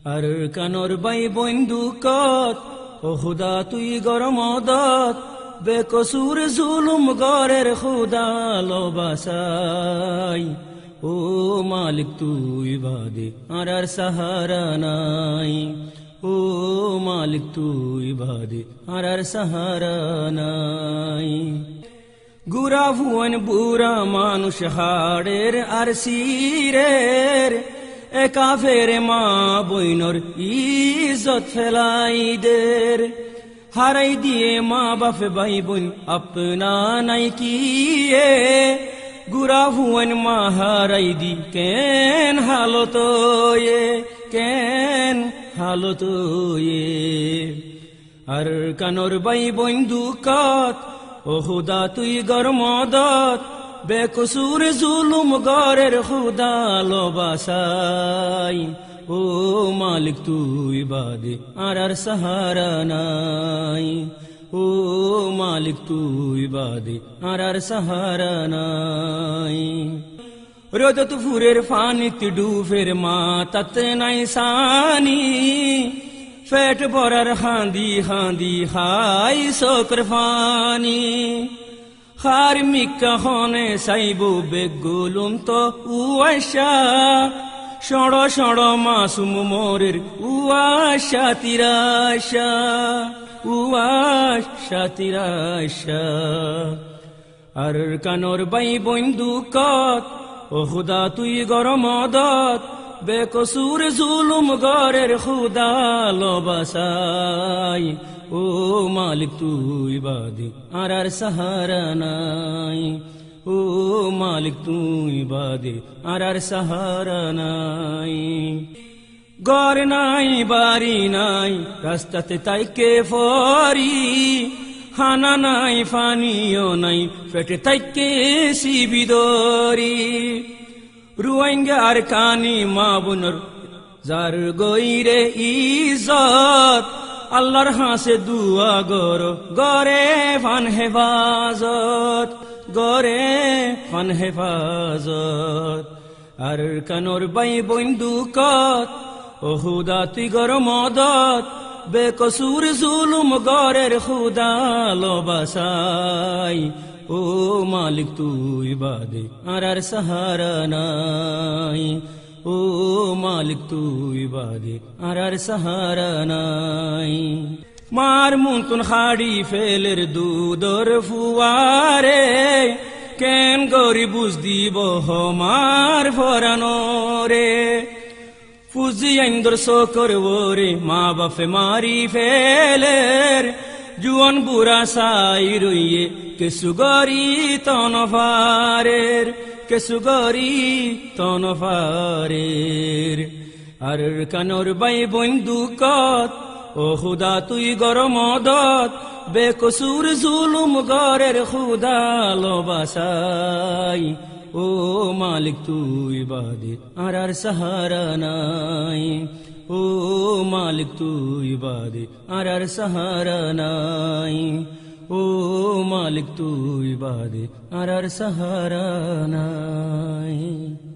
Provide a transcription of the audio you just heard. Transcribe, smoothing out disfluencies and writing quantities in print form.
আর কানর by বন্দুকত ও খুদা তুই গরমদত বেকসুর জুলুম গরের খুদা লবাসাই ও মালিক তুই বাদে আর সাহারা নাই ও মালিক তুই বাদে আর সাহারা নাই গুরা ভুবন বুড়া মানুষ হাড়ের আর সিরের একা ফেরে মা বইনর ইজ্জত ফেলাই দের হারাই দিয়ে মা বাপে ভাই বোন আপনা নাই কিয়ে গুরা ভুবন মা হারাই দি কেন হালত কেন হালত আর কানর বাই বন্দুকত ও খুদা তুই গরমদত বেকসুর জুলুম গরের খুদা লবাসাই ও মালিক তুই বাদে আর সাহারা নাই ও মালিক তুই বাদে আর সাহারা নাই রোদত ফুরের ফানিত ডুফের মাতাত নাই সানি পেট ভরার হাঁদি হাঁদি হাই শোকর ফানি হার মিকা হনে সাইবু বেগুলুম তো উয়াশা সড় সড় মাসুম মোরের উয়াশা তিরাশা উয়াশা তিরাশা আর কানর বাই বন্দুকত ও খুদা তুই গরমদত বেকসুর জুলুম গরের খুদা লবাসাই ও মালিক তুই বাদে আর সাহারা নাই ও মালিক তুই বাদে আর সাহারা নাই ঘর নাই বাড়ি নাই রাস্তাতে তাইকে ফরি খানা নাই পানিও নাই পেটে তাইকে শিবিদরি রুয়াইঙ্গা আর কানি মা বোনর যার গইরে ইজ্জত আল্লাহর হাসে দুয়া গরো গরে ফান হেফাজত গরে ফান হেফাজত আর কানর বাই বন্দুকত ও খুদা তুই গরমদত বেকসুর জুলুম গরের খুদা লবাসাই ও মালিক তুই বাদে আর সাহারা নাই ও মালিক তুই বাদে আর সাহারা নাই মার মুন্তুন হাড়ি ফেলের দুধর ফুয়ারে কেন গরি বুঝ দিব হমার ফরানো রে ফুজি আইন্দর শোকর ওরে মা বাপে মারি ফেলের জুয়ান বুড়া সাই রইয়ে কেসুগরি তনফারের কেসুগরি তনফারের আর কানর বাই বন্দুকত ও খুদা তুই গরমদত বেকসুর জুলুম গরের খুদা লবাসাই ও মালিক তুই বাদে আর সাহারা নাই ও মালিক তুই বাদে আর সাহারা নাই ও মালিক তুই বাদে আর সাহারা নাই।